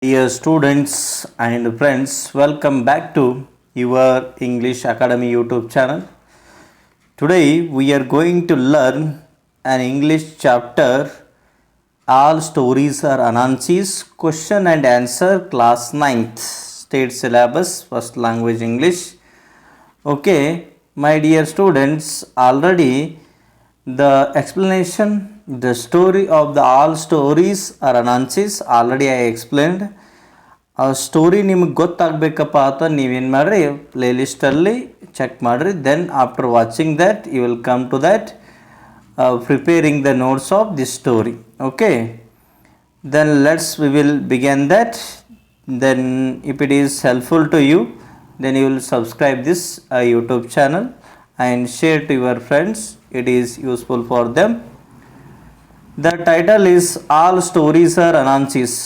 Dear students and friends, welcome back to your English Academy YouTube channel. Today we are going to learn an English chapter. All stories are Anansi's question and answer class 9th state syllabus first language English. Okay, my dear students, already the explanation, the story of the all stories are Anansi's already I explained. ಆ story ನಿಮ್ಗೆ ಗೊತ್ತಾಗಬೇಕಪ್ಪ ಅಥವಾ ನೀವೇನು ಮಾಡಿರಿ ಪ್ಲೇಲಿಸ್ಟಲ್ಲಿ check ಮಾಡಿರಿ. Then after watching that you will come to that preparing the notes of this story. Okay, then we will begin that. Then if it is helpful to you, then you will subscribe this YouTube channel and share to your friends. It is useful for them. The title is All Stories Are Anansi's.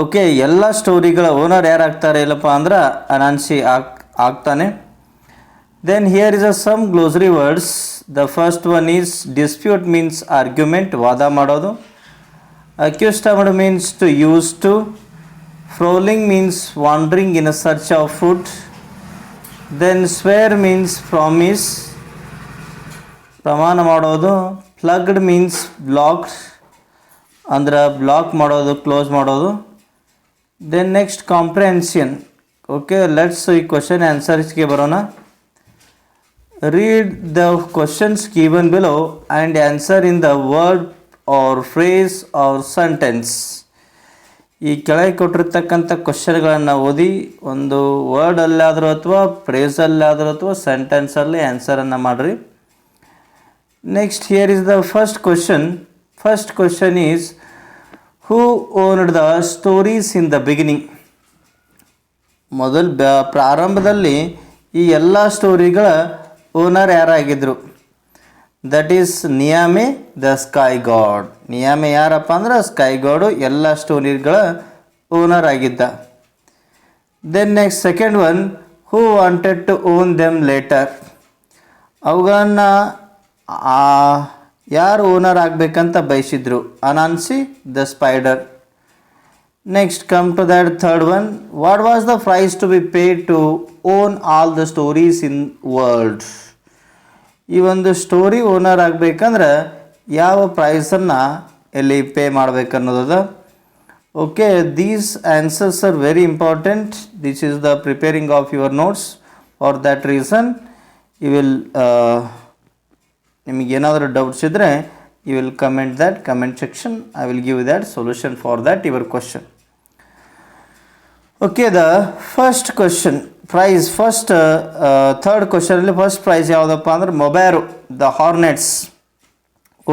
Okay, ಎಲ್ಲ ಸ್ಟೋರಿಗಳ owner ಯಾರಾಗ್ತಾರೆ ಇಲ್ಲಪ್ಪ ಅಂದ್ರೆ Anansi ಆಗ್ತಾನೆ. Then here is some glossary words. The first one is dispute means argument, ವಾದ ಮಾಡೋದು. Accustomed means to use to. Prowling means wandering in a search of food. Then swear means promise, ಪ್ರಮಾಣ ಮಾಡೋದು. Plugged means blocked, ಅಂದ್ರೆ block ಮಾಡೋದು, close ಮಾಡೋದು. Then next comprehension. Okay, let's ಈ question ಆನ್ಸರ್ಸ್ಗೆ ಬರೋಣ. Read the questions given below and answer in the word or phrase or sentence. ಈ ಕೆಳಗೆ ಕೊಟ್ಟಿರ್ತಕ್ಕಂಥ ಕ್ವಶನ್ಗಳನ್ನು ಓದಿ ಒಂದು ವರ್ಡಲ್ಲಾದರೂ ಅಥವಾ ಫ್ರೇಸಲ್ಲಾದರೂ ಅಥವಾ ಸೆಂಟೆನ್ಸಲ್ಲಿ ಆನ್ಸರನ್ನು ಮಾಡಿರಿ. Next here is the first question. First question is who owned the stories in the beginning. ಪ್ರಾರಂಭದಲ್ಲಿ ಈ ಎಲ್ಲ ಸ್ಟೋರಿಗಳ ಓನರ್ ಯಾರಾಗಿದ್ದರು? That is Nyame the sky god. Nyame ಯಾರಪ್ಪ ಅಂದ್ರೆ ಸ್ಕೈ ಗಾಡು ಎಲ್ಲ ಸ್ಟೋರಿಗಳ ಓನರ್ ಆಗಿದ್ದ. Then next second one, who wanted to own them later. ಅವುಗಳನ್ನು ಯಾರು ಓನರ್ ಆಗಬೇಕಂತ ಬಯಸಿದ್ರು? Anansi the spider. Next come to that third one, what was the price to B paid to own all the stories in world. ಈ ಒಂದು story owner ಆಗಬೇಕಂದ್ರೆ ಯಾವ ಪ್ರೈಸನ್ನು ಎಲ್ಲಿ ಪೇ ಮಾಡಬೇಕನ್ನೋದ. Okay, these answers are very important. This is the preparing of your notes. For that reason you will ನಿಮಗೇನಾದರೂ doubts ಇದ್ದರೆ you will comment that comment section. I will give that solution for that your question. Okay, the first question price. First third ಕ್ವಶನಲ್ಲಿ first price ಯಾವುದಪ್ಪ ಅಂದ್ರೆ Mmoboro the hornets,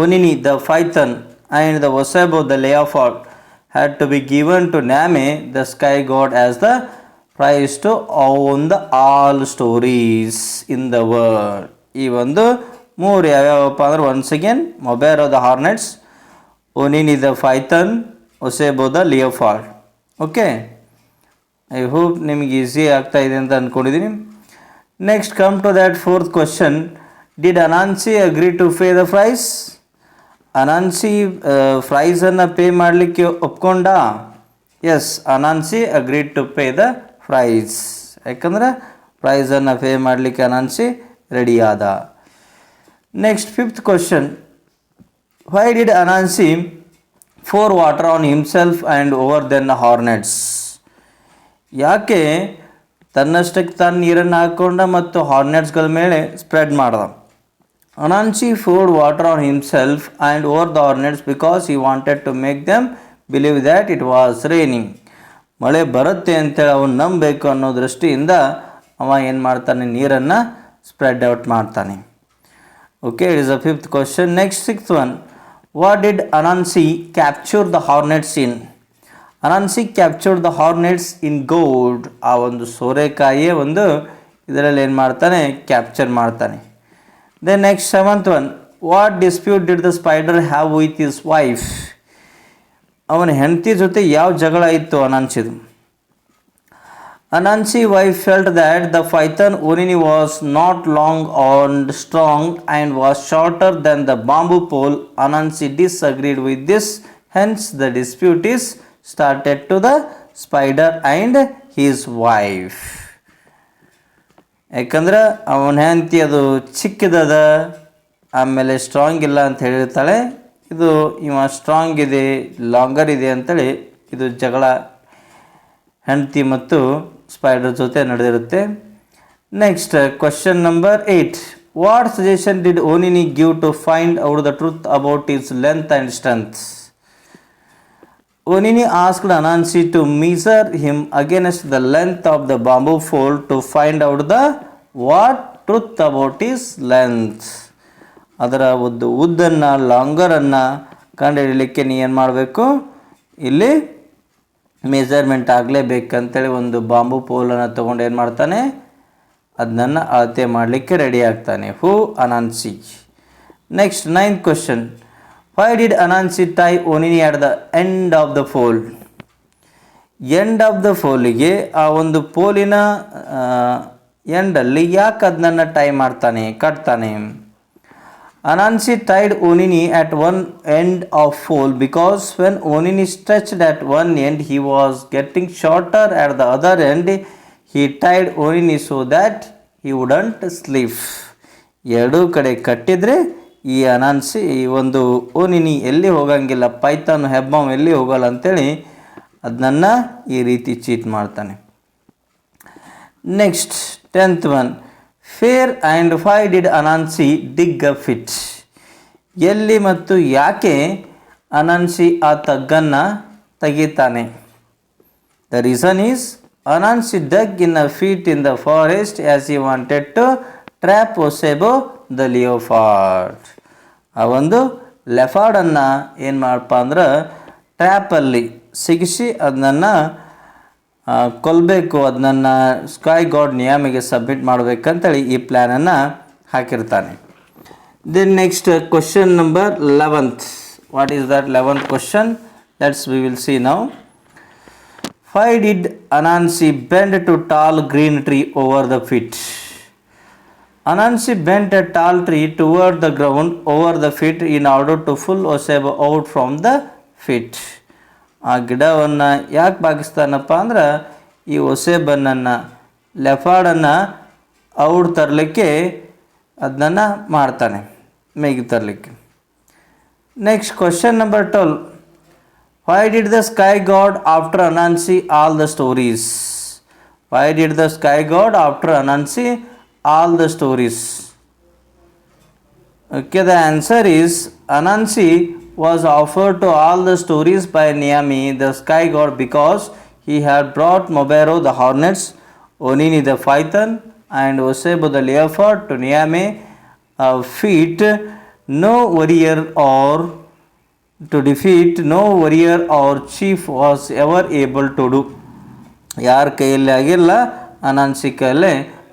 Onini the python and the Osebo the leopard had to be given to Nyame the sky god as the price to own the all stories in the world. ಈ ಒಂದು ಮೂರು ಯಾವ್ಯಾವಪ್ಪ ಅಂದ್ರೆ once again Mmoboro the hornets, Onini the python, Osebo the leopard. Okay, I hope ನಿಮಗೆ easy ಆಗ್ತಾ ಇದೆ ಅಂತ ಅಂದ್ಕೊಂಡಿದ್ದೀನಿ. Next come to that fourth question, did Anansi agree to pay the price. Anansi ಪ್ರೈಸನ್ನು ಪೇ ಮಾಡಲಿಕ್ಕೆ ಒಪ್ಕೊಂಡ? Yes, Anansi agree to pay the price. ಯಾಕಂದರೆ ಪ್ರೈಸನ್ನು pay ಮಾಡಲಿಕ್ಕೆ ಅನಾನ್ಸಿ ರೆಡಿ ಆದ. Next fifth question, why did Anansi pour water on himself and over then hornets. ಯಾಕೆ ತನ್ನಷ್ಟಕ್ಕೆ ತಾನು ನೀರನ್ನು ಹಾಕ್ಕೊಂಡ ಮತ್ತು ಹಾರ್ನೆಟ್ಸ್ಗಳ ಮೇಲೆ ಸ್ಪ್ರೆಡ್ ಮಾಡ್ದ? Anansi poured water on himself and over the hornets because he wanted to make them believe that it was raining. ಮಳೆ ಬರುತ್ತೆ ಅಂತೇಳಿ ಅವನು ನಂಬಬೇಕು ಅನ್ನೋ ದೃಷ್ಟಿಯಿಂದ ಅವ ಏನು ಮಾಡ್ತಾನೆ, ನೀರನ್ನು ಸ್ಪ್ರೆಡ್ ಔಟ್ ಮಾಡ್ತಾನೆ. Okay, it is a fifth question. Next sixth one, what did Anansi capture the hornets in. Anansi captured the hornets in gold. ಆ ಒಂದು ಸೋರೆಕಾಯಿಯೇ ಒಂದು ಇದರಲ್ಲಿ ಏನು ಮಾಡ್ತಾನೆ, ಕ್ಯಾಪ್ಚರ್ ಮಾಡ್ತಾನೆ. Then next seventh one, what dispute did the spider have with his wife. ಅವನ ಹೆಂಡತಿ ಜೊತೆ ಯಾವ ಜಗಳ ಇತ್ತು ಅನಾನ್ಸಿದು? Anansi wife felt that the python only was not long and strong and was shorter than the bamboo pole. Anansi disagreed with this, hence the dispute is started to the spider and his wife. ಯಾಕಂದ್ರೆ ಅವನ ಹೆಂಡತಿ ಅದು ಚಿಕ್ಕದದ, ಆಮೇಲೆ strong ಇಲ್ಲ ಅಂತ ಹೇಳಿರ್ತಾಳೆ. ಇದು ಇವ strong ಇದೆ, ಲಾಂಗರ್ ಇದೆ ಅಂತೇಳಿ ಇದು ಜಗಳ ಹೆಂಡತಿ ಮತ್ತು ಸ್ಪೈಡರ್ ಜೊತೆ ನಡೆದಿರುತ್ತೆ. Next question number 8. What suggestion did Onini give to find out the truth about its length and strength? Onini asked Anansi to measure him against the length of the bamboo pole to find out the what truth about his length. ಅದರ ಉದ್ದನ್ನು ಲಾಂಗರನ್ನು ಕಂಡುಹಿಡಲಿಕ್ಕೆ ನೀ ಏನು ಮಾಡಬೇಕು, ಇಲ್ಲಿ measurement ಆಗಲೇಬೇಕಂತೇಳಿ ಒಂದು bomb ಪೋಲನ್ನು ತೊಗೊಂಡು ಏನು ಮಾಡ್ತಾನೆ, ಅದನ್ನು ಅಳತೆ ಮಾಡಲಿಕ್ಕೆ ರೆಡಿ ಆಗ್ತಾನೆ. Who Anansi. Next 9th question. Why did Anansi tie Onini at the end of the pole? End of the ಫೋಲಿಗೆ ಆ ಒಂದು ಪೋಲಿನ ಎಂಡಲ್ಲಿ ಯಾಕೆ ಅದನ್ನು ಟೈ ಮಾಡ್ತಾನೆ, ಕಟ್ತಾನೆ? Anansi tied Onini at one end of pole because when Onini stretched at one end he was getting shorter at the other end. He tied Onini so that he wouldn't slip. ಎರಡೂ ಕಡೆ ಕಟ್ಟಿದರೆ ಈ ಅನಾನ್ಸಿ ಈ ಒಂದು ಓನಿನಿ ಎಲ್ಲಿ ಹೋಗಂಗಿಲ್ಲ, Python ಹೆಬ್ಬಾವ್ ಎಲ್ಲಿ ಹೋಗಲ್ಲ ಅಂಥೇಳಿ ಅದನ್ನು ಈ ರೀತಿ ಚೀಟ್ ಮಾಡ್ತಾನೆ. Next 10th one. Where and why did Anansi dig a pit? ಎಲ್ಲಿ ಮತ್ತು ಯಾಕೆ ಅನಾನ್ಸಿ ಆ ತಗ್ಗನ್ನು ತೆಗಿತಾನೆ? The reason is Anansi dug in a pit in the forest as he wanted to trap Osebo the leopard. ಆ ಒಂದು ಲೆಫಾರ್ಡನ್ನು ಏನು ಮಾಡಪ್ಪ ಅಂದ್ರೆ ಟ್ರ್ಯಾಪಲ್ಲಿ ಸಿಗಿಸಿ ಅದನ್ನು ಕೊಲ್ಲಬೇಕು, ಅದನ್ನು ಸ್ಕೈ ಗಾಡ್ ನಿಯಾಮಿಗೆ ಸಬ್ಮಿಟ್ ಮಾಡಬೇಕಂತೇಳಿ ಈ ಪ್ಲ್ಯಾನನ್ನು ಹಾಕಿರ್ತಾನೆ. Then next question number 11th. What is that 11th question? Let's we will see now. Why did Anansi bend to tall green tree over the pit? Anansi bent a tall tree toward the ground over the pit in order to pull Osebo out from the pit. ಆ ಗಿಡವನ್ನು ಯಾಕೆ ಬಾಗಿಸ್ತಾನಪ್ಪ ಅಂದ್ರೆ ಈ ಒಸೆಬನನ್ನು ಲೆಫಾರ್ಡನ್ನು out ತರಲಿಕ್ಕೆ ಅದನ್ನು ಮಾಡ್ತಾನೆ, Maggie ತರಲಿಕ್ಕೆ. Next question number 12. Why did the sky god after Anansi all the stories? Why did the sky god after Anansi all the stories? Okay, the answer is Anansi was offered to all the stories by Niami, the sky god, because he had brought Mobero the hornets, Onini the python, and Osebo the leopard to Niame feat no warrior or to defeat no warrior or chief was ever able to do. ಯಾರ ಕೈಯಲ್ಲಿ ಆಗಿಲ್ಲ, ಅನಾನ್ಸಿ ಕೈಯಲ್ಲೇ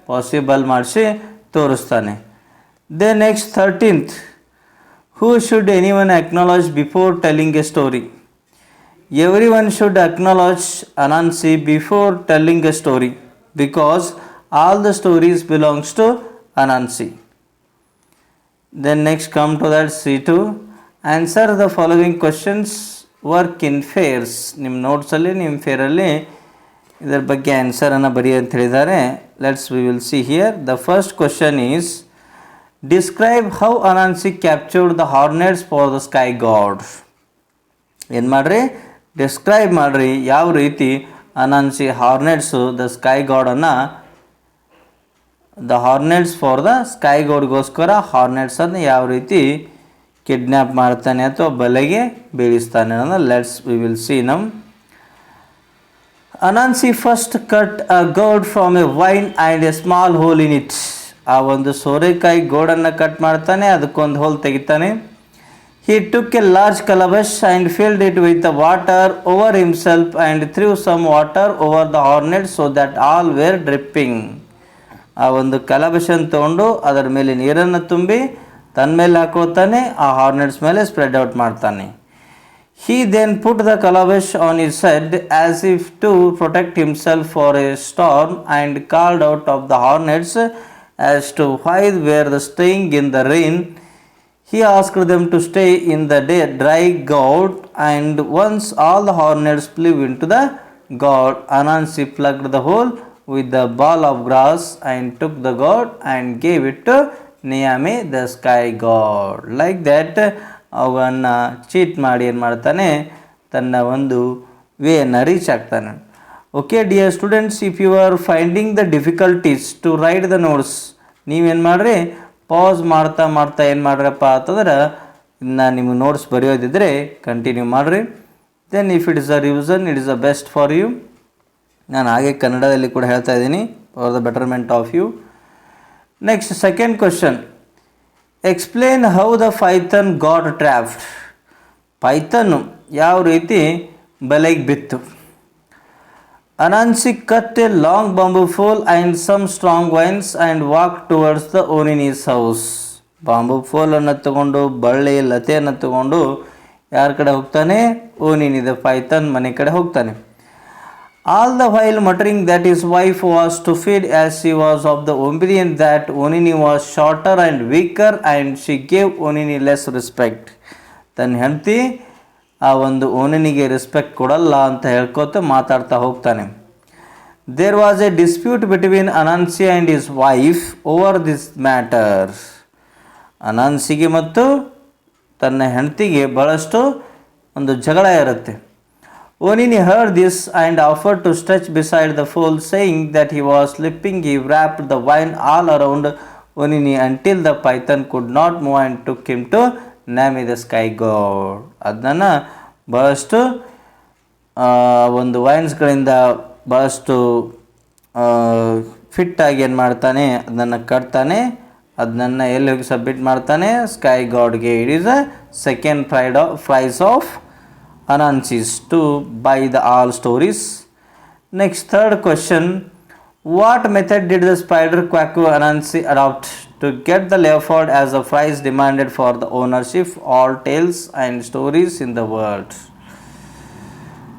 possible ಮಾಡಿಸಿ ತೋರಿಸ್ತಾನೆ. ದೆ next 13th. Who should anyone acknowledge before telling a story? Everyone should acknowledge Anansi before telling a story because all the stories belongs to Anansi. Then next come to that C2. Answer the following questions. Work in fairs. ನಿಮ್ಮ ನೋಟ್ಸಲ್ಲಿ ನಿಮ್ಮ ಫೇರಲ್ಲಿ ಇದರ ಬಗ್ಗೆ ಆನ್ಸರನ್ನು ಬರೀ ಅಂತ ಹೇಳಿದ್ದಾರೆ. Let's we will see here. The first question is describe how Anansi captured the hornets for the sky god. ಏನು ಮಾಡಿರಿ, describe ಮಾಡಿರಿ ಯಾವ ರೀತಿ ಅನಾನ್ಸಿ ಹಾರ್ನೆಟ್ಸು ದ ಸ್ಕೈ ಗಾಡನ್ನು the hornets for the sky ಗಾಡ್ಗೋಸ್ಕರ ಹಾರ್ನೆಟ್ಸನ್ನು ಯಾವ ರೀತಿ ಕಿಡ್ನ್ಯಾಪ್ ಮಾಡ್ತಾನೆ ಅಥವಾ ಬಲೆಗೆ ಬೀಳಿಸ್ತಾನೆ ಅನ್ನೋದು let's we will see now. Anansi first cut a gourd from a vine and a small hole in it. ಆ ಒಂದು ಸೋರೆಕಾಯಿ ಗೋಡನ್ನು ಕಟ್ ಮಾಡ್ತಾನೆ, ಅದಕ್ಕೊಂದು ಹೋಲ್ ತೆಗಿತಾನೆ. He took a large calabash and filled it with the water over himself and threw some water over the hornets so that all were dripping. ಆ ಒಂದು ಕಲಬಶನ್ನು ತೊಗೊಂಡು ಅದರ ಮೇಲೆ ನೀರನ್ನು ತುಂಬಿ ತನ್ನ ಮೇಲೆ ಹಾಕೋತಾನೆ, ಆ ಹಾರ್ನೆಟ್ಸ್ ಮೇಲೆ ಸ್ಪ್ರೆಡ್ ಔಟ್ ಮಾಡ್ತಾನೆ. He then put the calabash on his head as if to protect himself for a storm and called out of the hornets as to why they were staying in the rain. He asked them to stay in the dry gourd, and once all the hornets flew into the gourd, Anansi plugged the hole with the ball of grass and took the gourd and gave it to Niyame the sky god. Like that, ಅವನ್ನ cheat ಮಾಡಿ ಏನು ಮಾಡ್ತಾನೆ, ತನ್ನ ಒಂದು ವೇಯನ್ನು reach ಆಗ್ತಾನೆ. Okay dear students, if you are finding the difficulties to write the notes, ನೀವೇನು ಮಾಡಿರಿ, ಪಾಸ್ ಮಾಡ್ತಾ ಏನು ಮಾಡ್ರಪ್ಪ ಅಂತಂದ್ರೆ ಇನ್ನು ನಿಮಗೆ ನೋಟ್ಸ್ ಬರೆಯೋದಿದ್ದರೆ ಕಂಟಿನ್ಯೂ ಮಾಡಿರಿ. Then if it is a revision, it is a best for you. ನಾನು ಹಾಗೆ ಕನ್ನಡದಲ್ಲಿ ಕೂಡ ಹೇಳ್ತಾ ಇದ್ದೀನಿ, for the betterment of you. Next second question, explain how the python got trapped. ಪೈಥನ್ನು ಯಾವ ರೀತಿ ಬಲೆಗೆ ಬಿತ್ತು. Anansi cut a long bamboo pole and some strong vines and walked towards the Onini's house. Bamboo ಫೋಲನ್ನು ತಗೊಂಡು ಬಳ್ಳಿ ಲತೆಯನ್ನು ತಗೊಂಡು ಯಾರ ಕಡೆ ಹೋಗ್ತಾನೆ, ಓನಿನಿ ದ ಪೈಥನ್ ಮನೆ ಕಡೆ ಹೋಗ್ತಾನೆ. All the while muttering that his wife was to feed, as she was of the opinion that Onini was shorter and weaker and she gave Onini less respect. ತನ್ನ ಹೆಂಡತಿ ಆ ಒಂದು ಓನಿನಿಗೆ ರೆಸ್ಪೆಕ್ಟ್ ಕೊಡಲ್ಲ ಅಂತ ಹೇಳ್ಕೊತ ಮಾತಾಡ್ತಾ ಹೋಗ್ತಾನೆ. There was a dispute between Anansi and his wife over this matter. ಅನಾನ್ಸಿಗೆ ಮತ್ತು ತನ್ನ ಹೆಂಡತಿಗೆ ಬಹಳಷ್ಟು ಒಂದು ಜಗಳ ಇರುತ್ತೆ. Onini heard this and offered to stretch beside the pole, saying that he was slipping. He wrapped the vine all around Onini until the python could not move and took him to Nyame the sky god. ಅದನ್ನು ಬಹಳಷ್ಟು ಒಂದು ವೈನ್ಸ್ಗಳಿಂದ ಬಹಳಷ್ಟು ಫಿಟ್ಟಾಗಿ ಏನು ಮಾಡ್ತಾನೆ, ಅದನ್ನು ಕಟ್ತಾನೆ, ಅದನ್ನು ಎಲ್ಲಿ ಹೋಗಿ ಸಬ್ಮಿಟ್ ಮಾಡ್ತಾನೆ, ಸ್ಕೈ ಗಾಡ್ಗೆ. It is a second price of Anansi's to buy the all stories. Next third question, what method did the spider Kwaku Anansi adapt to get the leopard as a prize demanded for the ownership all tales and stories in the world?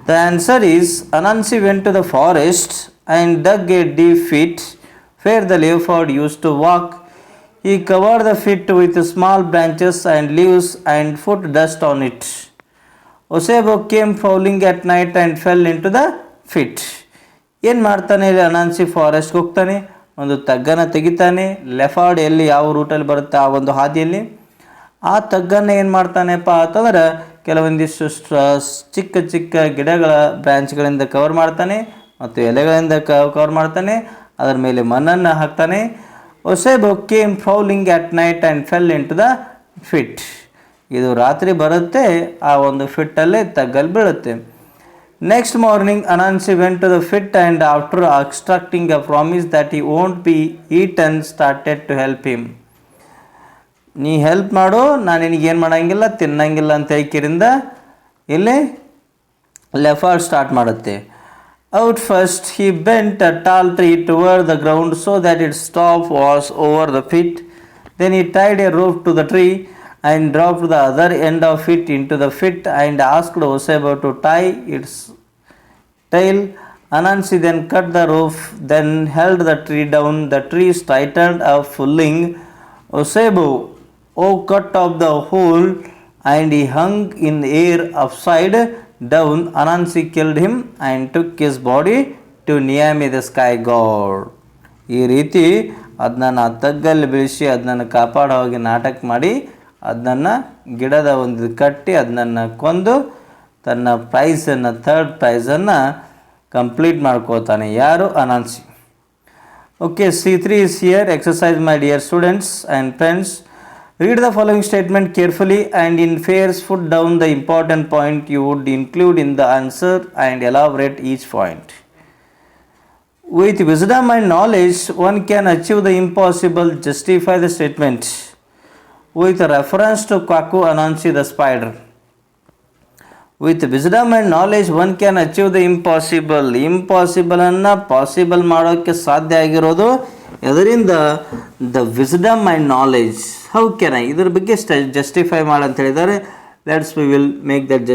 The answer is, Anansi went to the forest and dug a deep pit where the leopard used to walk. He covered the pit with small branches and leaves and put dust on it. Osebo came prowling at night and fell into the pit. ಏನು ಮಾಡ್ತಾನೆ ಇಲ್ಲಿ, ಅನಾನ್ಸಿ ಫಾರೆಸ್ಟ್ಗೆ ಹೋಗ್ತಾನೆ, ಒಂದು ತಗ್ಗನ್ನು ತೆಗಿತಾನೆ. ಲೆಫಾರ್ಡ್ ಎಲ್ಲಿ ಯಾವ ರೂಟಲ್ಲಿ ಬರುತ್ತೆ ಆ ಒಂದು ಹಾದಿಯಲ್ಲಿ ಆ ತಗ್ಗನ್ನು ಏನು ಮಾಡ್ತಾನೆಪ್ಪ ಅಂತಂದ್ರೆ ಕೆಲವೊಂದಿಷ್ಟು ಚಿಕ್ಕ ಚಿಕ್ಕ ಗಿಡಗಳ ಬ್ರ್ಯಾಂಚ್ಗಳಿಂದ ಕವರ್ ಮಾಡ್ತಾನೆ ಮತ್ತು ಎಲೆಗಳಿಂದ ಕವರ್ ಮಾಡ್ತಾನೆ. ಅದರ ಮೇಲೆ ಮಣ್ಣನ್ನು ಹಾಕ್ತಾನೆ. Osebo came prowling at night and fell into the pit. ಇದು ರಾತ್ರಿ ಬರುತ್ತೆ, ಆ ಒಂದು ಫಿಟ್ಟಲ್ಲೇ ತಗ್ಗಲ್ಲಿ ಬೀಳುತ್ತೆ. Next morning, Anansi went to the pit and after extracting a promise that he won't be eaten, started to help him. ನೀ help ಮಾಡು, ನಾನು ನಿನಗೇನು ಮಾಡೋಂಗಿಲ್ಲ, ತಿನ್ನಂಗಿಲ್ಲ ಅಂತ ಹೇಳಿಕಿರಿಂದ ಇಲ್ಲಿ ಲೆಫಾರ್ಡ್ ಸ್ಟಾರ್ಟ್ ಮಾಡುತ್ತೆ. Out first, he bent a tall tree toward the ground so that its top was over the pit. Then he tied a rope to the tree and dropped the other end of it into the pit and asked Osebo to tie its tail. Anansi then cut the rope, then held the tree down. The tree straightened up, pulling Osebo cut off the hole and he hung in the air upside down. Anansi killed him and took his body to Niyame the sky god. ಈ ರೀತಿ ಅದನ್ನ ತಗ್ಗಲ್ಲಿ ಬೀಳಿಸಿ ಅದನ್ನು ಕಾಪಾಡೋ ಹೋಗಿ ನಾಟಕ ಮಾಡಿ ಅದನ್ನು ಗಿಡದ ಒಂದು ಕಟ್ಟಿ ಅದನ್ನು ಕೊಂದು ತನ್ನ ಪ್ರೈಸನ್ನು ಥರ್ಡ್ ಪ್ರೈಸನ್ನು ಕಂಪ್ಲೀಟ್ ಮಾಡ್ಕೋತಾನೆ. ಯಾರು? Anansi. Okay, C3 is here. Exercise, my dear students and friends. Read the following statement carefully and in pairs put down the important point you would include in the answer and elaborate each point. With wisdom and knowledge, one can achieve the impossible. Justify the statement. With reference to Kwaku Anansi the spider. With wisdom and knowledge, one can achieve the impossible. Impossible ಅನ್ನು possible ಮಾಡೋಕ್ಕೆ ಸಾಧ್ಯ ಆಗಿರೋದು ಇದರಿಂದ the wisdom and knowledge. How can I, ಇದ್ರ ಬಗ್ಗೆ justify ಮಾಡಂತ ಹೇಳಿದ್ದಾರೆ. Let's we will make that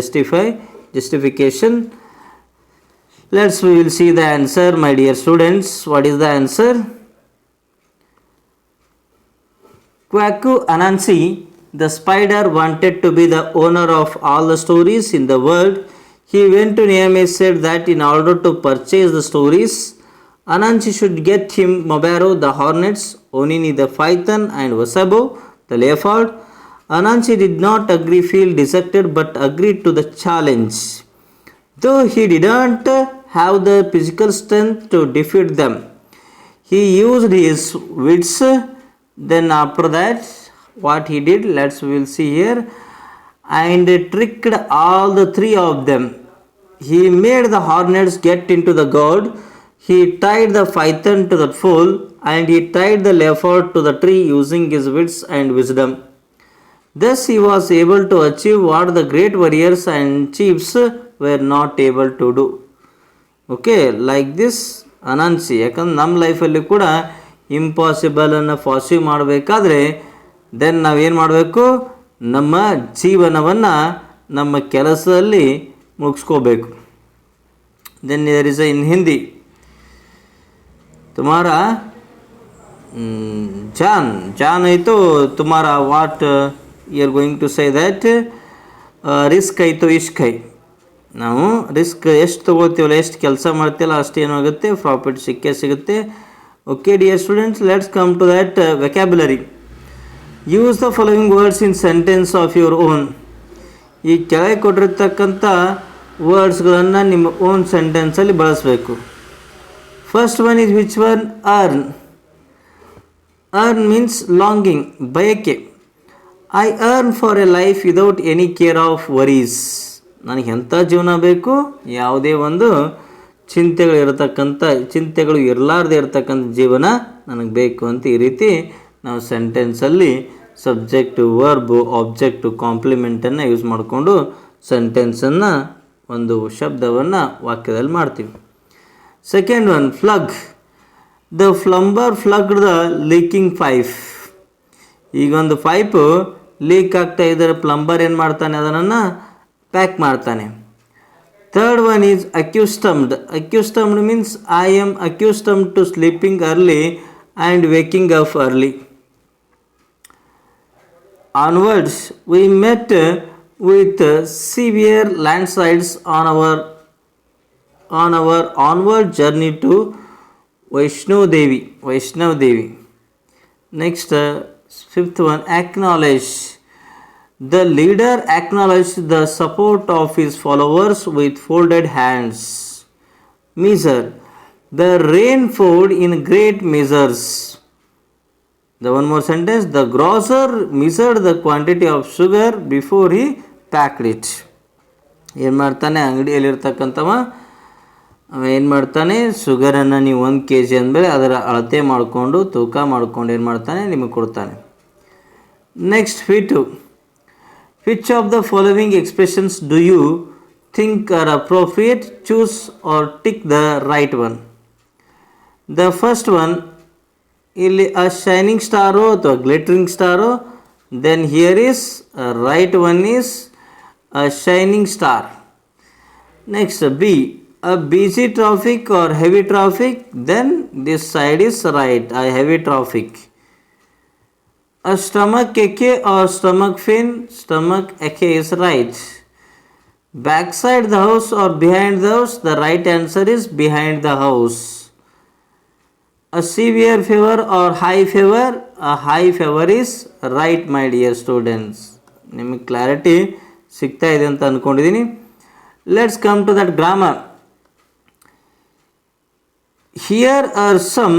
justification. Let's we will see the answer, my dear students. What is the answer? Kwaku Anansi The spider wanted to be the owner of all the stories in the world. He went to Nehemiah said that in order to purchase the stories, Anansi should get him Mobaro the hornets, Onini the python, and Wasabo the leopard. Anansi did not agree, feel dejected, but agreed to the challenge. Though he didn't have the physical strength to defeat them, he used his wits. Then after that, what he did, we'll see here, and tricked all the three of them. He made the hornets get into the gourd. He tied the python to the pole, and he tied the leopard to the tree using his wits and wisdom. Thus he was able to achieve what the great warriors and chiefs were not able to do. Okay, like this Anansi. ಯಾಕಂದ್ರೆ ನಮ್ಮ ಲೈಫಲ್ಲಿ ಕೂಡ ಇಂಪಾಸಿಬಲನ್ನು positive ಮಾಡಬೇಕಾದ್ರೆ then ನಾವೇನು ಮಾಡಬೇಕು, ನಮ್ಮ ಜೀವನವನ್ನು ನಮ್ಮ ಕೆಲಸದಲ್ಲಿ ಮುಗಿಸ್ಕೋಬೇಕು. Then there is in Hindi तुम्हारा जान है तो तुम्हारा what you are going to say that risk है तो इश्क है. ನಾವು ರಿಸ್ಕ್ ಎಷ್ಟು ತೊಗೊಳ್ತೀವಲ್ಲ, ಎಷ್ಟು ಕೆಲಸ ಮಾಡ್ತೀವಲ್ಲ ಅಷ್ಟು ಏನಾಗುತ್ತೆ, ಪ್ರಾಫಿಟ್ ಸಿಗುತ್ತೆ. Okay dear students, let's come to that vocabulary. Use the following words in sentence of your own. ಈ ಕೆಳಗೆ ಕೊಟ್ಟಿರ್ತಕ್ಕಂಥ ವರ್ಡ್ಸ್ಗಳನ್ನು ನಿಮ್ಮ ಓನ್ ಸೆಂಟೆನ್ಸಲ್ಲಿ ಬಳಸಬೇಕು. First one is which one? Earn. Earn means longing, ಬಯಕೆ. I earn for a life without any care of worries. ನನಗೆ ಎಂಥ ಜೀವನ ಬೇಕು, ಯಾವುದೇ ಒಂದು ಚಿಂತೆಗಳು ಇರಲಾರ್ದೆ ಇರತಕ್ಕಂಥ ಜೀವನ ನನಗೆ ಬೇಕು ಅಂತ ಈ ರೀತಿ ನಾವು ಸೆಂಟೆನ್ಸಲ್ಲಿ ಸಬ್ಜೆಕ್ಟು, ವರ್ಬು, ಆಬ್ಜೆಕ್ಟು, ಕಾಂಪ್ಲಿಮೆಂಟನ್ನು ಯೂಸ್ ಮಾಡಿಕೊಂಡು ಸೆಂಟೆನ್ಸನ್ನು, ಒಂದು ಶಬ್ದವನ್ನು ವಾಕ್ಯದಲ್ಲಿ ಮಾಡ್ತೀವಿ. Second one, plug. The plumber plugged the leaking pipe. ಈಗ ಒಂದು ಪೈಪು ಲೀಕ್ ಆಗ್ತಾ ಇದ್ದರೆ ಪ್ಲಂಬರ್ ಏನು ಮಾಡ್ತಾನೆ, ಅದನ್ನು ಪ್ಯಾಕ್ ಮಾಡ್ತಾನೆ. Third one is accustomed. Accustomed means I am accustomed to sleeping early and waking up early. Onwards, we met with severe landslides on our onward journey to Vaishnav Devi. Next, fifth one, acknowledge. The leader acknowledged the support of his followers with folded hands. Measure. The rain poured in great measures. The one more sentence, the grocer measured the quantity of sugar before he packed it. ಏನು ಮಾಡ್ತಾನೆ, ಅಂಗಡಿಯಲ್ಲಿರ್ತಕ್ಕಂಥವ ಏನು ಮಾಡ್ತಾನೆ, ಶುಗರನ್ನು ನೀವು 1 kg ಅಂದಮೇಲೆ ಅದರ ಅಳತೆ ಮಾಡಿಕೊಂಡು ತೂಕ ಮಾಡಿಕೊಂಡು ಏನು ಮಾಡ್ತಾನೆ, ನಿಮಗೆ ಕೊಡ್ತಾನೆ. Next fit. Which of the following expressions do you think are appropriate? Choose or tick the right one. The first one, ಇಲ್ಲಿ ಅ ಶೈನಿಂಗ್ ಸ್ಟಾರೋ ಅಥವಾ ಗ್ಲಿಟರಿಂಗ್ ಸ್ಟಾರೋ, then here is right one is a shining star. Next B, a busy traffic or heavy traffic, then this side is right, a heavy traffic. A stomach ache or stomach pain, stomach ache is right. Backside the house or behind the house, the right answer is behind the house. A severe fever or high fever, a high fever is right my dear students. ನಿಮಗೆ clarity ಸಿಗ್ತಾ ಇದೆ ಅಂತ ಅಂದ್ಕೊಂಡಿದ್ದೀನಿ. Let's come to that grammar. Here are some,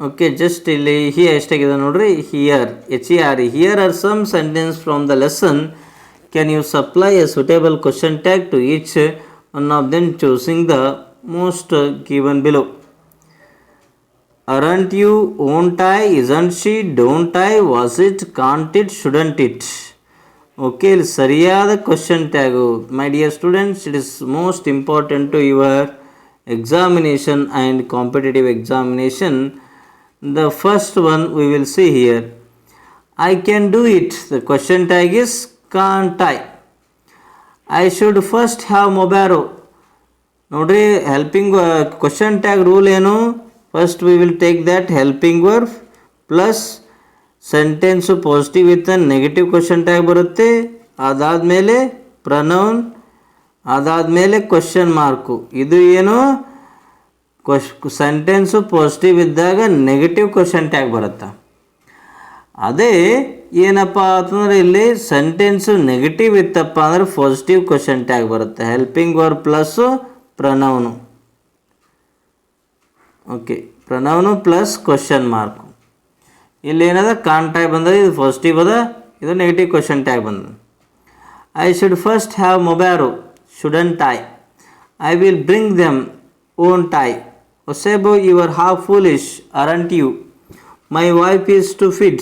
okay just ಇಲ್ಲಿ here ಎಷ್ಟಾಗಿದೆ ನೋಡ್ರಿ, here HERE, here are some sentence from the lesson. Can you supply a suitable question tag to each one of them choosing the most given below? Aren't you, won't I, isn't she, don't I, was it, can't it, shouldn't it? Okay, ಇಲ್ಲಿ ಸರಿಯಾದ question tag my dear students. It is most important to your examination and competitive examination. The first one we will see here, I can do it. The question tag is can't I. I should first have Mobaro. ನೋಡ್ರಿ, helping question tag rule ಏನು? First we will take that helping verb plus sentence positive with negative question tag ಬರುತ್ತೆ. ಅದಾದಮೇಲೆ pronoun, ಅದಾದಮೇಲೆ question mark. ಇದು ಏನು sentence positive ಇದ್ದಾಗ negative question tag ಬರುತ್ತೆ. ಅದೇ ಏನಪ್ಪ ಅಂತಂದರೆ ಇಲ್ಲಿ ಸೆಂಟೆನ್ಸು ನೆಗೆಟಿವ್ ಇತ್ತಪ್ಪ ಅಂದರೆ ಪಾಸಿಟಿವ್ ಕ್ವಶನ್ ಟ್ಯಾಗ್ ಬರುತ್ತೆ. Helping verb plus ಪ್ರನೌನು. Okay, ಪ್ರನೌನು plus question mark. ಇಲ್ಲಿ ಏನದ ಕಾನ್ ಟ್ಯಾಗ್ ಬಂದರೆ ಇದು ಪಾಸಿಟಿವ್ ಅದ, ಇದು ನೆಗೆಟಿವ್ ಕ್ವಶನ್ ಟ್ಯಾಗ್ ಬಂದ. I should first have mobile, shouldn't I? I will bring them, won't I? ಒಸೆಬೋ, you are half foolish, aren't you? My wife is too fit,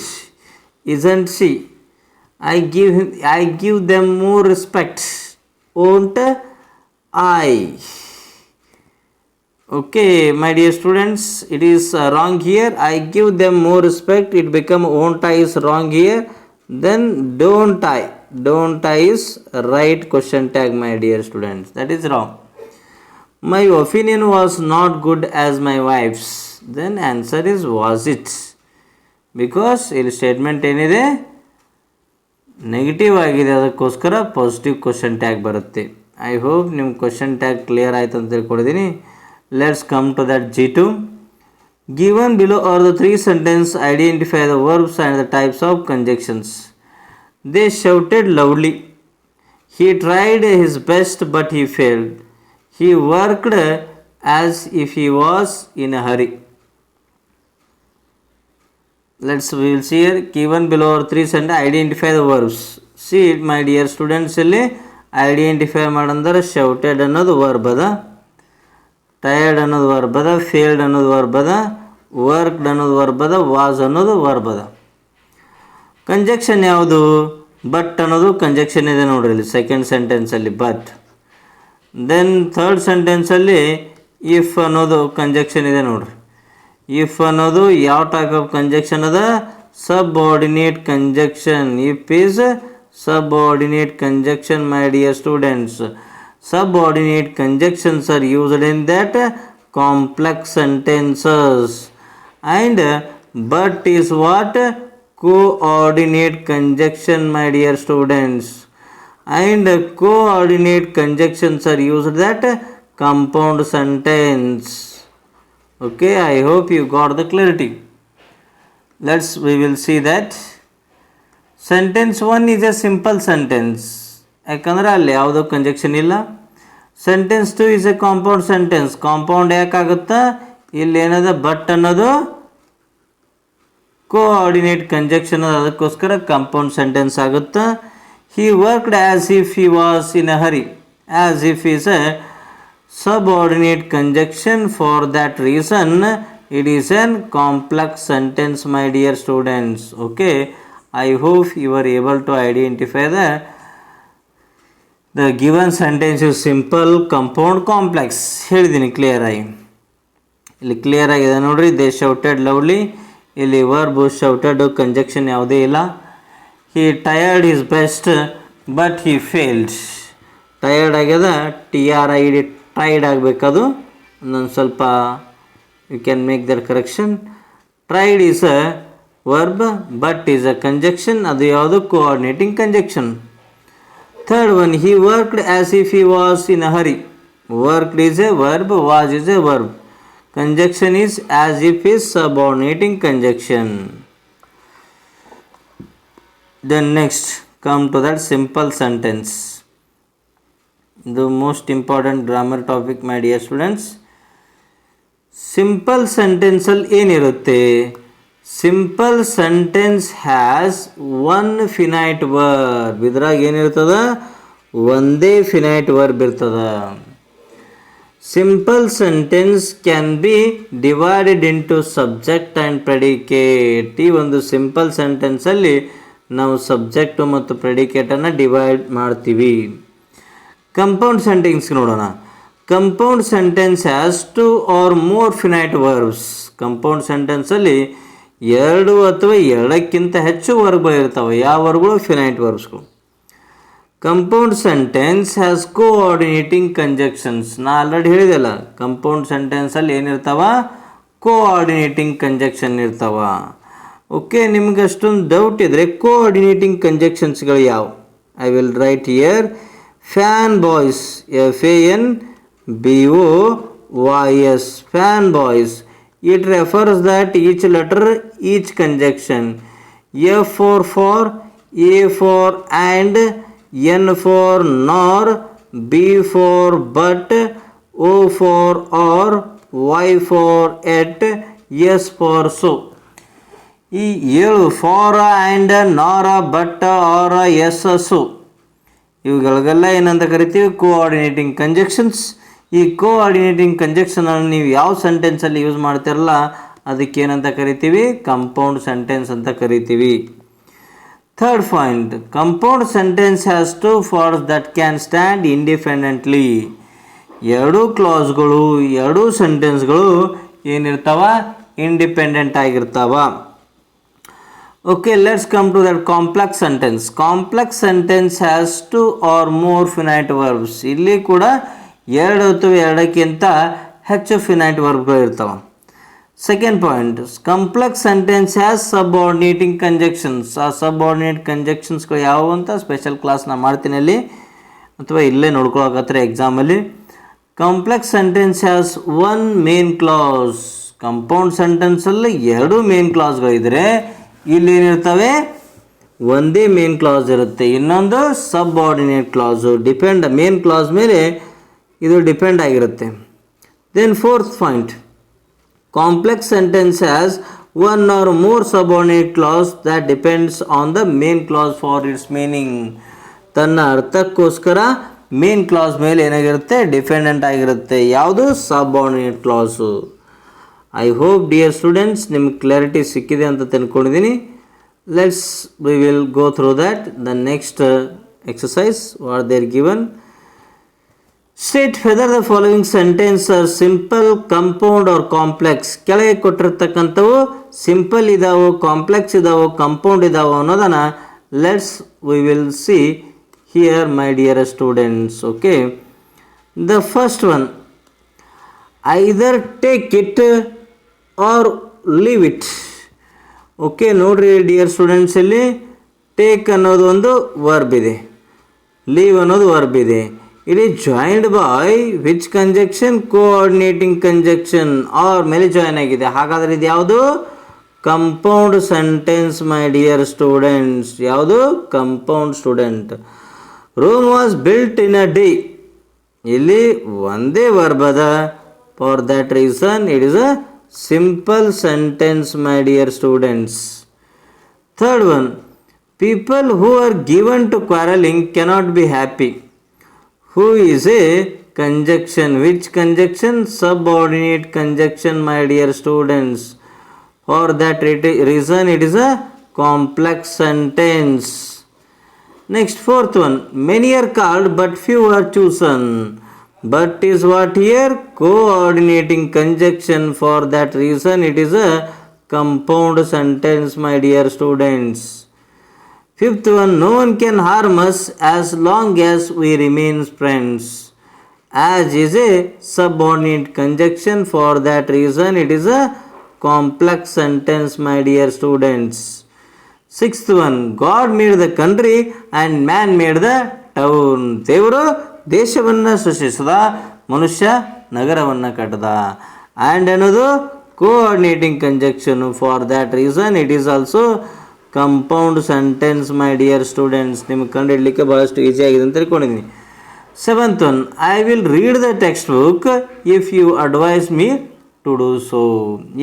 isn't she? I give them more respect, won't I? Okay, my dear students, it is wrong here. I give them more respect. It become won't I is wrong here. Then don't I. Don't I is right question tag, my dear students. That is wrong. My opinion was not good as my wife's. Then answer is was it? Because ಇಲ್ಲಿ statement ಏನಿದೆ negative ಆಗಿದೆ, ಅದಕ್ಕೋಸ್ಕರ positive question tag ಬರುತ್ತೆ. I hope ನಿಮ್ಮ question tag clear ಆಯಿತು ಅಂತ ತಿಳ್ಕೊಂಡಿದ್ದೀನಿ. Let's come to that G2. Given below are the 3 sentence, identify the verbs and the types of conjunctions. They shouted loudly. He tried his best but he failed. He worked as if he was in a hurry. We will see here. Given below are 3 sentences, identify the verbs. See it, my dear students, ಇಲ್ಲಿ identify ಮಾಡಂದ್ರೆ shouted ಅನ್ನೋದು verb ಅದ, tired ಅನ್ನೋದು verb ಅದ, failed ಅನ್ನೋದು verb ಅದ, worked ಅನ್ನೋದು verb ಅದ, ವಾಸ್ ಅನ್ನೋದು ವರ್ಬ್ ಅದ. ಕಂಜಕ್ಷನ್ ಯಾವುದು? ಬಟ್ ಅನ್ನೋದು ಕಂಜಕ್ಷನ್ ಇದೆ ನೋಡ್ರಿ ಇಲ್ಲಿ ಸೆಕೆಂಡ್ ಸೆಂಟೆನ್ಸಲ್ಲಿ ಬಟ್. ದೆನ್ ಥರ್ಡ್ ಸೆಂಟೆನ್ಸಲ್ಲಿ ಇಫ್ ಅನ್ನೋದು ಕಂಜಕ್ಷನ್ ಇದೆ ನೋಡ್ರಿ. ಇಫ್ ಅನ್ನೋದು ಯಾವ ಟೈಪ್ ಆಫ್ ಕಂಜಕ್ಷನ್ ಅದ? Subordinate conjunction. If is subordinate conjunction, my dear students. Subordinate conjunctions are used in that complex sentences. And but is what? Coordinate conjunction, my dear students. And coordinate conjunctions are used that compound sentence. Okay, I hope you got the clarity. We will see that. Sentence 1 is a simple sentence. ಯಾಕಂದ್ರೆ ಅಲ್ಲಿ ಯಾವುದೋ conjunction ಇಲ್ಲ. Sentence 2 is a compound sentence. Compound ಯಾಕಾಗುತ್ತಾ? ಇಲ್ಲಿ ಏನದ but ಅನ್ನೋದು coordinate conjunction ಅದ, ಅದಕ್ಕೋಸ್ಕರ ಕಾಂಪೌಂಡ್ ಸೆಂಟೆನ್ಸ್ ಆಗುತ್ತಾ. He worked as if he was in a hurry. As if is a subordinate conjunction. For that reason it is an complex sentence, my dear students. Okay, I hope you are able to identify the given sentence is simple, compound, complex. ಹೇಳಿದ್ದೀನಿ clear ಆಗಿ. ಇಲ್ಲಿ clear ಆಗಿದೆ ನೋಡ್ರಿ. They shouted lovely. ಇಲ್ಲಿ verb shouted conjunction ಯಾವುದೇ ಇಲ್ಲ. He tired his best but he failed. Tired ಆಗ್ಯದ, TRID tried ಆಗಬೇಕದು. ಒಂದೊಂದು ಸ್ವಲ್ಪ you can make their correction. Tried is a verb, but is a conjunction. ಅದು ಯಾವುದು? Coordinating conjunction. Third one, he worked as if he was in a hurry. Worked is a verb, was is a verb. Conjunction is as if is subordinating conjunction. Then next come to that simple sentence. The most important grammar topic, my dear students. Simple sentence ಅಲ್ಲಿ ಏನಿರುತ್ತೆ? Simple sentence has one finite verb. ಇದ್ರಾಗ ಏನಿರ್ತದ? ಒಂದೇ finite verb ಇರ್ತದ. Simple sentence can be divided into subject and predicate. ಈ ಒಂದು simple sentence ಅಲ್ಲಿ ನಾವು ಸಬ್ಜೆಕ್ಟ್ ಮತ್ತು ಪ್ರೆಡಿಕೇಟ್ ಅನ್ನು ಡಿವೈಡ್ ಮಾಡ್ತೀವಿ. ಕಂಪೌಂಡ್ ಸೆಂಟೆನ್ಸ್ ನೋಡೋಣ. ಕಂಪೌಂಡ್ ಸೆಂಟೆನ್ಸ್ ಹ್ಯಾಸ್ 2 or more finite verbs. Compound ಸೆಂಟೆನ್ಸಲ್ಲಿ 2 ಅಥವಾ 2ಕ್ಕಿಂತ ಹೆಚ್ಚು ವರ್ಬ್ಗಳು ಇರ್ತವೆ. ಯಾವ ವರ್ಬ್ಗಳು? ಫಿನೈಟ್ ವರ್ಬ್ಸ್ಗಳು. Compound sentence has coordinating conjunctions. ನಾ ಆಲ್ರೆಡಿ ಹೇಳಿದೆಲ್ಲ, ಕಂಪೌಂಡ್ ಸೆಂಟೆನ್ಸಲ್ಲಿ ಏನಿರ್ತಾವ? ಕೋಆರ್ಡಿನೇಟಿಂಗ್ ಕಂಜಕ್ಷನ್ ಇರ್ತಾವ. ಓಕೆ, ನಿಮ್ಗೆ ಅಷ್ಟೊಂದು ಡೌಟ್ ಇದ್ದರೆ ಕೋಆರ್ಡಿನೇಟಿಂಗ್ ಕಂಜಕ್ಷನ್ಸ್ಗಳು ಯಾವ? I will write here fan boys, FANBOYS, fan boys. It refers that each letter, each conjunction, F for A for and, N for nor, B for but, O for or, Y for at, S for so. ಈ 7 for and ನಾರ but ಆರ S ಸು ಇವುಗಳಿಗೆಲ್ಲ ಏನಂತ ಕರಿತೀವಿ? Coordinating ಕಂಜಕ್ಷನ್ಸ್. ಈ coordinating ಕಂಜಕ್ಷನನ್ನು ನೀವು ಯಾವ ಸೆಂಟೆನ್ಸಲ್ಲಿ use ಮಾಡ್ತಿರಲ್ಲ ಅದಕ್ಕೇನಂತ ಕರಿತೀವಿ? ಕಂಪೌಂಡ್ ಸೆಂಟೆನ್ಸ್ ಅಂತ ಕರಿತೀವಿ. Third point, compound sentence has two forms that can stand independently. ಎರಡೂ ಕ್ಲಾಸ್ಗಳು, ಎರಡೂ ಸೆಂಟೆನ್ಸ್ಗಳು ಏನಿರ್ತಾವ? ಇಂಡಿಪೆಂಡೆಂಟ್ ಆಗಿರ್ತಾವ. Okay, let's come to that complex sentence. Complex sentence has 2 or more finite verbs. ಇಲ್ಲಿ ಕೂಡ 2 ಅಥವಾ 2ಕ್ಕಿಂತ ಹೆಚ್ಚು ಫಿನೈಟ್ ವರ್ಬ್ಗಳು ಇರ್ತಾವೆ. Second point, complex sentence has subordinating conjunctions. ಆ ಸಬ್ಆರ್ಡಿನೇಟ್ ಕಂಜಕ್ಷನ್ಸ್ಗಳು ಯಾವುವು ಅಂತ ಸ್ಪೆಷಲ್ ಕ್ಲಾಸ್ನ ಮಾಡ್ತೀನಿ ಅಲ್ಲಿ, ಅಥವಾ ಇಲ್ಲೇ ನೋಡ್ಕೊಳಕತ್ತಾರೆ ಎಕ್ಸಾಮಲ್ಲಿ. Complex sentence has 1 main clause. Compound ಸೆಂಟೆನ್ಸಲ್ಲಿ 2 ಮೇನ್ ಕ್ಲಾಸ್ಗಳಿದ್ರೆ ಇಲ್ಲಿ ಏನಿರ್ತವೆ? ಒಂದೇ ಮೇನ್ ಕ್ಲಾಸ್ ಇರುತ್ತೆ, ಇನ್ನೊಂದು ಸಬ್ಆರ್ಡಿನೇಟ್ ಕ್ಲಾಸು. ಮೇನ್ ಕ್ಲಾಸ್ ಮೇಲೆ ಇದು ಡಿಪೆಂಡ್ ಆಗಿರುತ್ತೆ. Then fourth point, complex sentence has 1 or more subordinate clause that depends on the main clause for its meaning. ತನ್ನ ಅರ್ಥಕ್ಕೋಸ್ಕರ ಮೇನ್ ಕ್ಲಾಸ್ ಮೇಲೆ ಏನಾಗಿರುತ್ತೆ? ಡಿಪೆಂಡೆಂಟ್ ಆಗಿರುತ್ತೆ. ಯಾವುದು? Subordinate clause. I hope dear students ನಿಮ್ಗೆ clarity ಸಿಕ್ಕಿದೆ ಅಂತ ತಿಳ್ಕೊಂಡಿದ್ದೀನಿ. We will go through that. The next exercise what they are given. State whether the following sentence are simple, compound or complex. ಕೆಳಗೆ ಕೊಟ್ಟಿರ್ತಕ್ಕಂಥವು ಸಿಂಪಲ್ ಇದಾವೋ, complex ಇದಾವೋ, compound ಇದಾವೋ ಅನ್ನೋದನ್ನು we will see here my dear students. Okay, the first one, either take it or leave it. Okay, ನೋಡ್ರಿ dear students, ಇಲ್ಲಿ take ಅನ್ನೋದು ಒಂದು ವರ್ಬ್ ಇದೆ, ಲೀವ್ ಅನ್ನೋದು ವರ್ಬ್ ಇದೆ. It is joined by which conjunction? Coordinating conjunction or ಮೇಲೆ join ಆಗಿದೆ. ಹಾಗಾದರೆ ಇದು ಯಾವುದು? Compound sentence my dear students. ಯಾವುದು? Compound student. Rome was built in a day. ಇಲ್ಲಿ ಒಂದೇ ವರ್ಬ್ ಅದ. For that reason it is a simple sentence my dear students. Third one, people who are given to quarreling cannot be happy. Who is a conjunction? Which conjunction? Subordinate conjunction my dear students. For that reason it is a complex sentence. Next, fourth one, many are called but few are chosen. But is what here? Coordinating conjunction. For that reason it is a compound sentence my dear students. Fifth one, no one can harm us as long as we remain friends. As is a subordinate conjunction. For that reason it is a complex sentence my dear students. Sixth one, God made the country and man made the town. ದೇವರು ದೇಶವನ್ನು ಸೃಷ್ಟಿಸಿದ, ಮನುಷ್ಯ ನಗರವನ್ನು ಕಟ್ಟದ. And ಅನ್ನೋದು coordinating conjunction. For that reason it is also compound sentence my dear students. ನಿಮ್ಗೆ ಕಂಡುಹಿಡಲಿಕ್ಕೆ ಭಾಳಷ್ಟು ಈಸಿ ಆಗಿದೆ ಅಂತ ತಿಳ್ಕೊಂಡಿದ್ದೀನಿ. Seventh one, I will read the text book if you advise me to do so.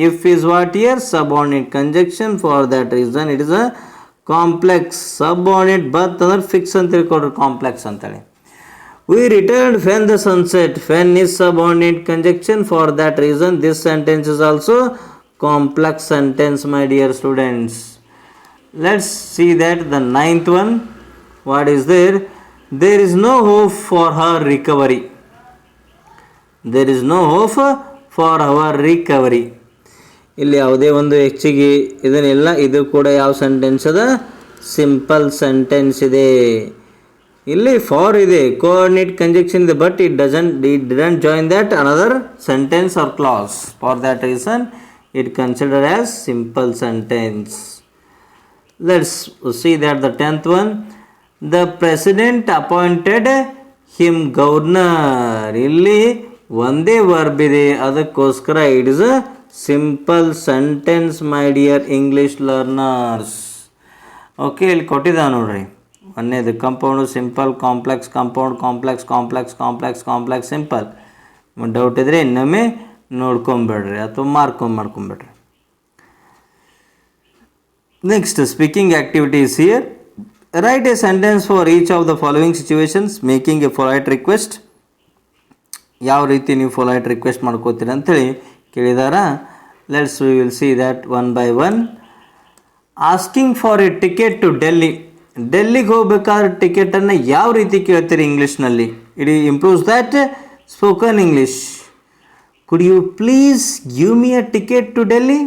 If is what here? Subordinate conjunction. For that reason it is a complex. Subordinate but ಅಂದ್ರೆ fix ಅಂತ ತಿಳ್ಕೊಡ್ರಿ, complex ಅಂತೇಳಿ. We returned when the sunset. When is subordinate conjunction. For that reason this sentence is also complex sentence my dear students. Let's see that the ninth one. What is there? There is no hope for her recovery. There is no hope for our recovery. ಇಲ್ಲಿ ಯಾವುದೇ ಒಂದು ಹೆಚ್ಚಿಗೆ ಇದನ್ನೆಲ್ಲ, ಇದು ಕೂಡ ಯಾವ sentence ಅದ? Simple sentence ಇದೆ. ಇಲ್ಲಿ ಫಾರ್ ಇದೆ, ಕೋಆರ್ಡಿನೇಟ್ ಕಂಜಕ್ಷನ್ ಇದೆ, but it didn't join that another sentence or clause. For that reason it considered as simple sentence. Let's see that the 10th one. The president appointed him governor. ಇಲ್ಲಿ ಒಂದೇ verb ಇದೆ, ಅದಕ್ಕೋಸ್ಕರ it is a simple sentence my dear English learners. Okay, ಇಲ್ಲಿ ಕೊಟ್ಟಿದ್ದಾವೆ ನೋಡ್ರಿ. ಒಂದೇದು compound, simple, complex, compound, complex, complex, complex, complex, simple. Doubt ಇದ್ದರೆ ಇನ್ನೊಮ್ಮೆ ನೋಡ್ಕೊಂಬಿಡ್ರಿ ಅಥವಾ ಮಾಡ್ಕೊಂಬಿಡ್ರಿ. Next, speaking activities here. Write a sentence for each of the following situations, making a polite request. ಯಾವ ರೀತಿ ನೀವು polite request ಮಾಡ್ಕೋತೀರಿ ಅಂತೇಳಿ ಕೇಳಿದಾರ. we will see that one by one. Asking for a ticket to Delhi. ಡೆಲ್ಲಿಗೆ ಹೋಗ್ಬೇಕಾದ್ರೆ ಟಿಕೆಟನ್ನು ಯಾವ ರೀತಿ ಕೇಳ್ತೀರಿ ಇಂಗ್ಲೀಷ್ನಲ್ಲಿ? It improves that spoken English. Could you please give me a ticket to Delhi?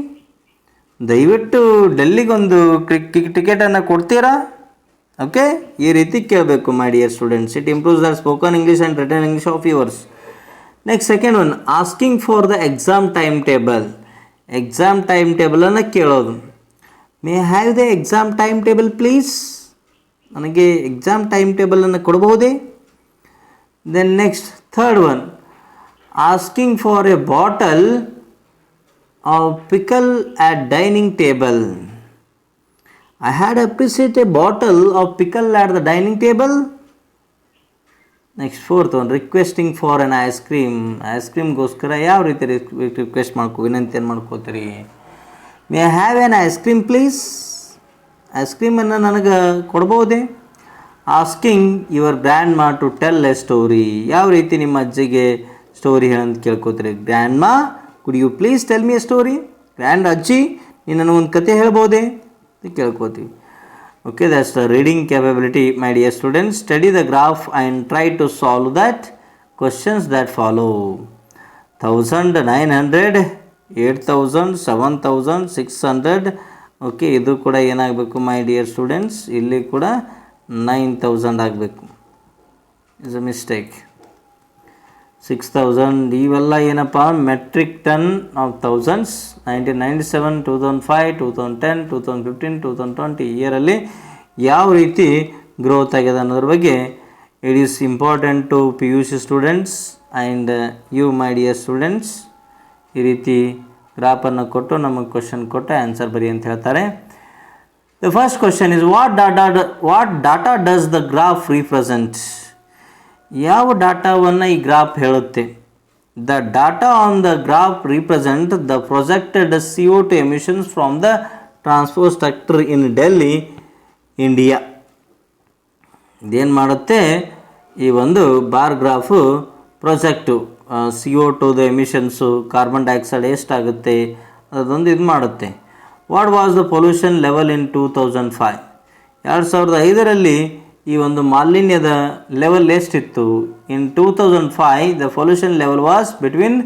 ದಯವಿಟ್ಟು ಡೆಲ್ಲಿಗೊಂದು ಟಿಕೆಟನ್ನು ಕೊಡ್ತೀರಾ? ಓಕೆ, ಈ ರೀತಿ ಕೇಳಬೇಕು my dear students. It improves the spoken English and written English of yours. Next second one, asking for the exam time table. Exam time ಟೇಬಲನ್ನು ಕೇಳೋದು. May have the exam time table please? ನನಗೆ exam time ಟೇಬಲನ್ನು ಕೊಡಬಹುದೇ? Then next third one, asking for A bottle of pickle at dining table. I had appreciated a bottle of pickle at the dining table. Next fourth one, requesting for an ice cream. Ice cream ಗೋಸ್ಕರ ಯಾವ ರೀತಿ request ವಿನಂತಿ ಏನು ಮಾಡ್ಕೋತೀರಿ? May I have an ice cream please? Ice ಕ್ರೀಮನ್ನು ನನಗೆ ಕೊಡ್ಬೋದೇ? Asking your grandma to tell a story. ಯಾವ ರೀತಿ ನಿಮ್ಮ ಅಜ್ಜಿಗೆ ಸ್ಟೋರಿ ಹೇಳಂತ ಕೇಳ್ಕೋತೀರಿ? Grandma, could you please tell me a story? Grand ಅಜ್ಜಿ, ನೀನು ನನಗೊಂದು ಕತೆ ಹೇಳ್ಬೋದೇ ಅಂತ ಕೇಳ್ಕೋತೀವಿ. Okay, that's the reading capability my dear students. Study the graph and try to solve that questions that follow. 1900, 8000, 7600. Okay, ಇದು ಕೂಡ ಏನಾಗಬೇಕು ಮೈ ಡಿಯರ್ ಸ್ಟೂಡೆಂಟ್ಸ್? ಇಲ್ಲಿ ಕೂಡ 9000 ಆಗಬೇಕು. Is a mistake. 6000 ಇವೆಲ್ಲ ಏನಪ್ಪ? Metric ton of thousands. 1997, 2005, 2010, 2015, 2020 ಇಯರಲ್ಲಿ ಯಾವ ರೀತಿ ಗ್ರೋತ್ ಆಗಿದೆ ಅನ್ನೋದ್ರ ಬಗ್ಗೆ it is important to PUC students and you my dear students. ಈ ರೀತಿ ಗ್ರಾಫನ್ನು ಕೊಟ್ಟು ನಮಗೆ ಕ್ವಶನ್ ಕೊಟ್ಟು ಆನ್ಸರ್ ಬರಿ ಅಂತ ಹೇಳ್ತಾರೆ. The first question is what data does the graph represent? ಯಾವ ಡಾಟಾವನ್ನು ಈ ಗ್ರಾಫ್ ಹೇಳುತ್ತೆ? The data on the graph represent the projected CO2 emissions from the transport sector in Delhi, India. ಇದೇನು ಮಾಡುತ್ತೆ? ಈ ಒಂದು ಬಾರ್ ಗ್ರಾಫು ಪ್ರೊಜೆಕ್ಟು CO2ದ ಎಮಿಷನ್ಸು, ಕಾರ್ಬನ್ ಡೈಆಕ್ಸೈಡ್ ಎಷ್ಟಾಗುತ್ತೆ ಅದೊಂದು ಇದು ಮಾಡುತ್ತೆ. What was the pollution level in 2005? 2005ರಲ್ಲಿ ಈ ಒಂದು ಮಾಲಿನ್ಯದ ಲೆವೆಲ್ ಎಷ್ಟಿತ್ತು? In 2005 the pollution level was between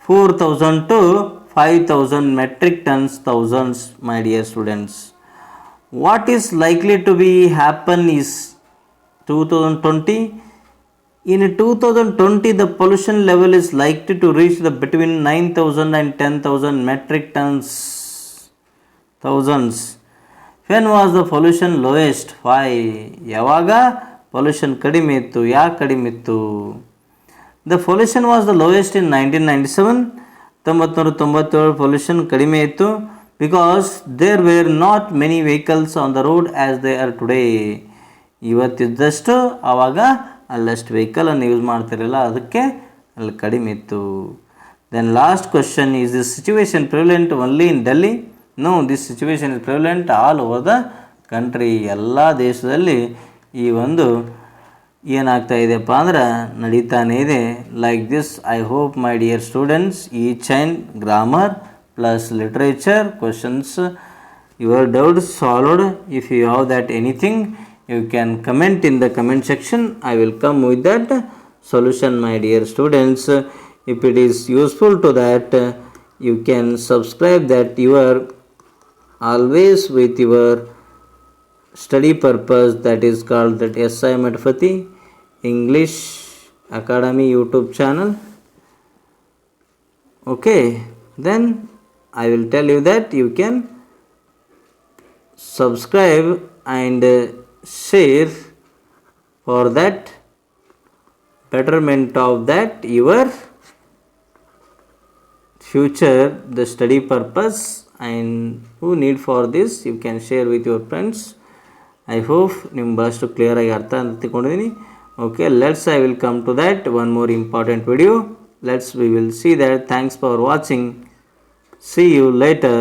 4000 to 5000 metric tons thousands my dear students. What is likely to be happen is 2020. In 2020 the pollution level is likely to reach the between 9000 and 10,000 metric tons thousands. When was the pollution lowest? Why? ಯಾವಾಗ pollution ಕಡಿಮೆ ಇತ್ತು? ಯಾಕೆ ಕಡಿಮೆ ಇತ್ತು? The pollution was the lowest in 1997. 1997 pollution ಕಡಿಮೆ ಇತ್ತು because there were not many vehicles on the road as they are today. ಇವತ್ತಿದ್ದಷ್ಟು ಆವಾಗ ಅಲ್ಲಷ್ಟು ವೆಹಿಕಲನ್ನು ಯೂಸ್ ಮಾಡ್ತಿರಲಿಲ್ಲ, ಅದಕ್ಕೆ ಅಲ್ಲಿ ಕಡಿಮೆ ಇತ್ತು. Then last question, is this situation prevalent only in Delhi? No, this situation is prevalent all over the country. ಎಲ್ಲ ದೇಶದಲ್ಲಿ ಈ ಒಂದು ಏನಾಗ್ತಾ ಇದೆಯಪ್ಪ ಅಂದ್ರೆ ನಡೀತಾನೇ ಇದೆ. Like this I hope my dear students, each and grammar plus literature questions your doubts solved. If you have that anything you can comment in the comment section. I will come with that solution my dear students. If it is useful to that, you can subscribe that you are always with your study purpose, that is called that SI Madhvati English Academy YouTube channel. Okay, then I will tell you that you can subscribe and share for that betterment of that your future, the study purpose, and who need for this you can share with your friends. I hope ನಿಮ್ಗೆ ಭಾಳಷ್ಟು clear ಆಗಿ ಅರ್ಥ ಅಂತ ತಿಳ್ಕೊಂಡಿದ್ದೀನಿ. Okay, I will come to that one more important video. We will see that. Thanks for watching. See you later.